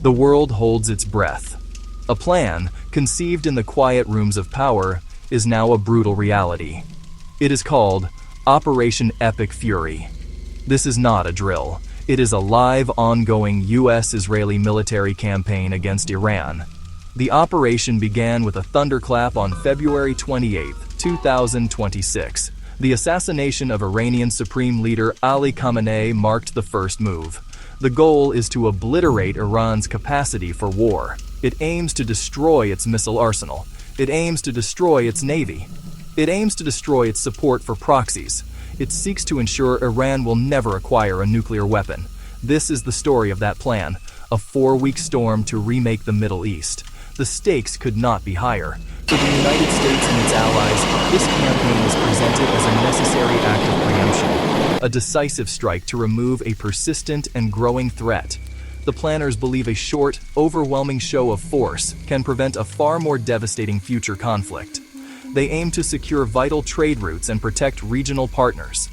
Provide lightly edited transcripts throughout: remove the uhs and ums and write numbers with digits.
The world holds its breath. A plan, conceived in the quiet rooms of power, is now a brutal reality. It is called Operation Epic Fury. This is not a drill. It is a live, ongoing U.S.-Israeli military campaign against Iran. The operation began with a thunderclap on February 28, 2026. The assassination of Iranian Supreme Leader Ali Khamenei marked the first move. The goal is to obliterate Iran's capacity for war. It aims to destroy its missile arsenal. It aims to destroy its navy. It aims to destroy its support for proxies. It seeks to ensure Iran will never acquire a nuclear weapon. This is the story of that plan, a 4-week storm to remake the Middle East. The stakes could not be higher. For the United States and its allies, this campaign is presented as a necessary act of preemption, a decisive strike to remove a persistent and growing threat. The planners believe a short, overwhelming show of force can prevent a far more devastating future conflict. They aim to secure vital trade routes and protect regional partners.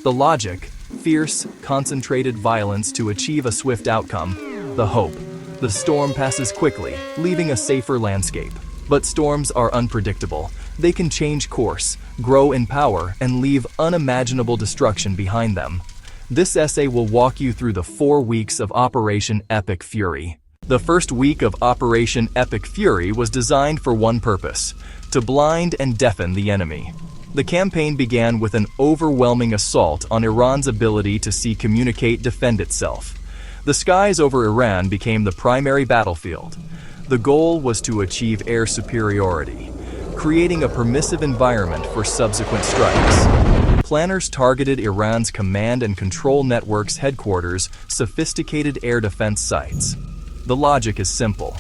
The logic: fierce, concentrated violence to achieve a swift outcome. The hope: the storm passes quickly, leaving a safer landscape. But storms are unpredictable. They can change course, grow in power, and leave unimaginable destruction behind them. This essay will walk you through the 4 weeks of Operation Epic Fury. The first week of Operation Epic Fury was designed for one purpose: to blind and deafen the enemy. The campaign began with an overwhelming assault on Iran's ability to defend itself. The skies over Iran became the primary battlefield. The goal was to achieve air superiority, creating a permissive environment for subsequent strikes. Planners targeted Iran's command and control network's headquarters, sophisticated air defense sites. The logic is simple.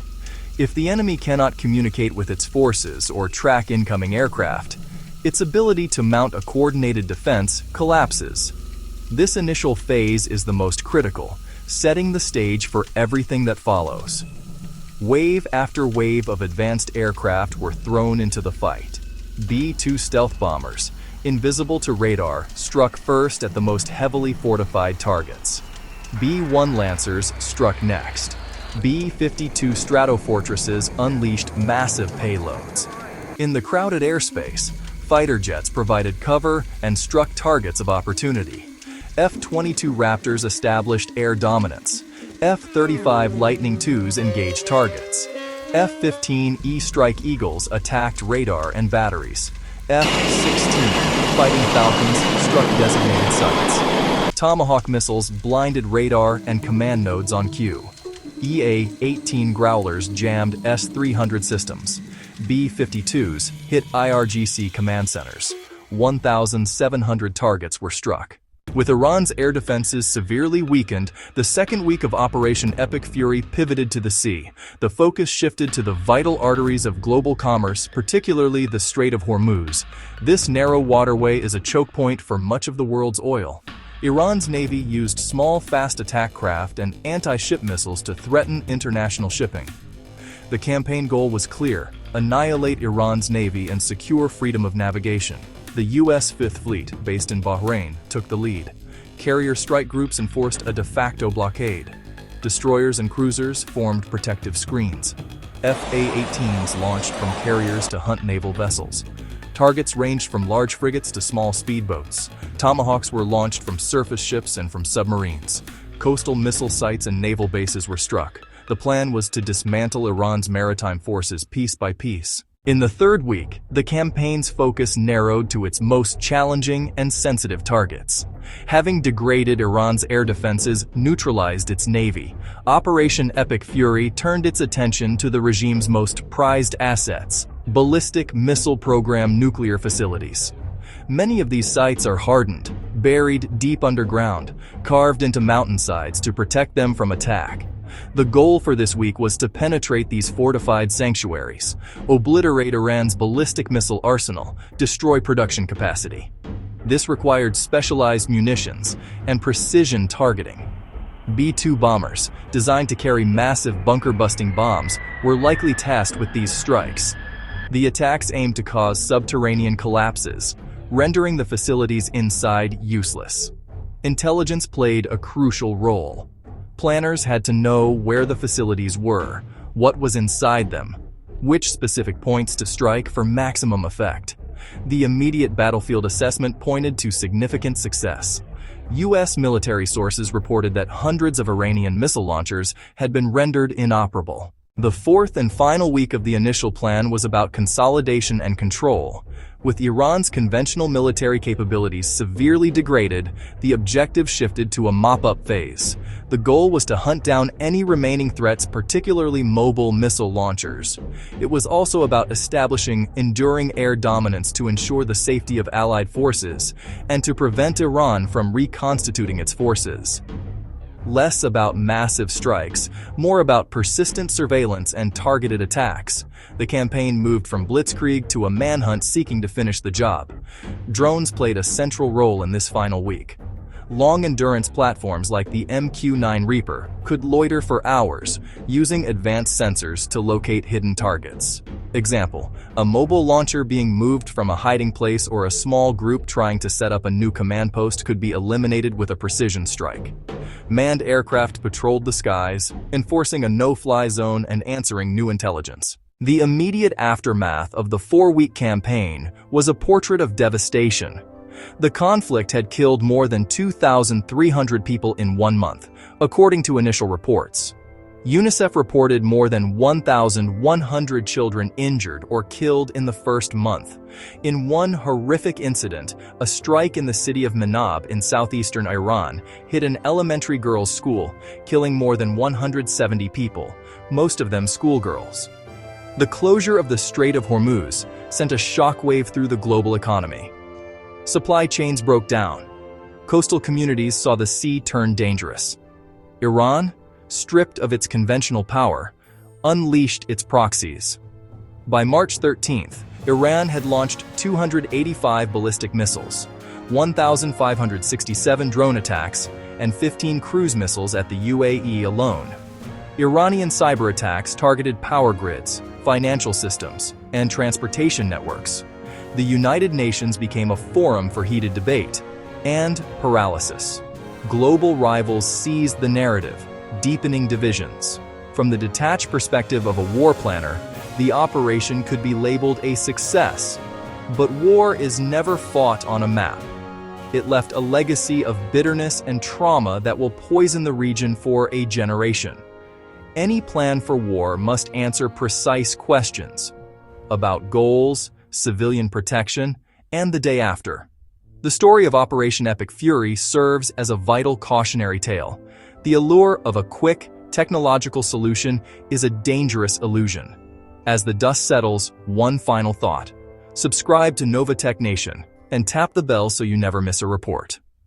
If the enemy cannot communicate with its forces or track incoming aircraft, its ability to mount a coordinated defense collapses. This initial phase is the most critical, setting the stage for everything that follows. Wave after wave of advanced aircraft were thrown into the fight. B-2 stealth bombers, invisible to radar, struck first at the most heavily fortified targets. B-1 Lancers struck next. B-52 Stratofortresses unleashed massive payloads. In the crowded airspace, fighter jets provided cover and struck targets of opportunity. F-22 Raptors established air dominance. F-35 Lightning IIs engaged targets. F-15E Strike Eagles attacked radar and batteries. F-16 Fighting Falcons struck designated sites. Tomahawk missiles blinded radar and command nodes on cue. EA-18 Growlers jammed S-300 systems. B-52s hit IRGC command centers. 1,700 targets were struck. With Iran's air defenses severely weakened, the second week of Operation Epic Fury pivoted to the sea. The focus shifted to the vital arteries of global commerce, particularly the Strait of Hormuz. This narrow waterway is a choke point for much of the world's oil. Iran's navy used small, fast attack craft and anti-ship missiles to threaten international shipping. The campaign goal was clear: annihilate Iran's navy and secure freedom of navigation. The U.S. Fifth Fleet, based in Bahrain, took the lead. Carrier strike groups enforced a de facto blockade. Destroyers and cruisers formed protective screens. F/A-18s launched from carriers to hunt naval vessels. Targets ranged from large frigates to small speedboats. Tomahawks were launched from surface ships and from submarines. Coastal missile sites and naval bases were struck. The plan was to dismantle Iran's maritime forces piece by piece. In the third week, the campaign's focus narrowed to its most challenging and sensitive targets. Having degraded Iran's air defenses, neutralized its navy, Operation Epic Fury turned its attention to the regime's most prized assets: ballistic missile program nuclear facilities. Many of these sites are hardened, buried deep underground, carved into mountainsides to protect them from attack. The goal for this week was to penetrate these fortified sanctuaries, obliterate Iran's ballistic missile arsenal, destroy production capacity. This required specialized munitions and precision targeting. B-2 bombers, designed to carry massive bunker-busting bombs, were likely tasked with these strikes. The attacks aimed to cause subterranean collapses, rendering the facilities inside useless. Intelligence played a crucial role. Planners had to know where the facilities were, what was inside them, which specific points to strike for maximum effect. The immediate battlefield assessment pointed to significant success. U.S. military sources reported that hundreds of Iranian missile launchers had been rendered inoperable. The fourth and final week of the initial plan was about consolidation and control. With Iran's conventional military capabilities severely degraded, the objective shifted to a mop-up phase. The goal was to hunt down any remaining threats, particularly mobile missile launchers. It was also about establishing enduring air dominance to ensure the safety of Allied forces and to prevent Iran from reconstituting its forces. Less about massive strikes, more about persistent surveillance and targeted attacks. The campaign moved from blitzkrieg to a manhunt seeking to finish the job. Drones played a central role in this final week. Long-endurance platforms like the MQ-9 Reaper could loiter for hours, using advanced sensors to locate hidden targets. Example, a mobile launcher being moved from a hiding place or a small group trying to set up a new command post could be eliminated with a precision strike. Manned aircraft patrolled the skies, enforcing a no-fly zone and answering new intelligence. The immediate aftermath of the 4-week campaign was a portrait of devastation. The conflict had killed more than 2,300 people in 1 month, according to initial reports. UNICEF reported more than 1,100 children injured or killed in the first month. In one horrific incident, a strike in the city of Manab in southeastern Iran hit an elementary girls' school, killing more than 170 people, most of them schoolgirls. The closure of the Strait of Hormuz sent a shockwave through the global economy. Supply chains broke down. Coastal communities saw the sea turn dangerous. Iran, stripped of its conventional power, unleashed its proxies. By March 13th, Iran had launched 285 ballistic missiles, 1,567 drone attacks, and 15 cruise missiles at the UAE alone. Iranian cyber attacks targeted power grids, financial systems, and transportation networks. The United Nations became a forum for heated debate and paralysis. Global rivals seized the narrative, deepening divisions. From the detached perspective of a war planner, the operation could be labeled a success. But war is never fought on a map. It left a legacy of bitterness and trauma that will poison the region for a generation. Any plan for war must answer precise questions about goals, civilian protection, and the day after. The story of Operation Epic Fury serves as a vital cautionary tale. The allure of a quick, technological solution is a dangerous illusion. As the dust settles, one final thought. Subscribe to Novatech Nation and tap the bell so you never miss a report.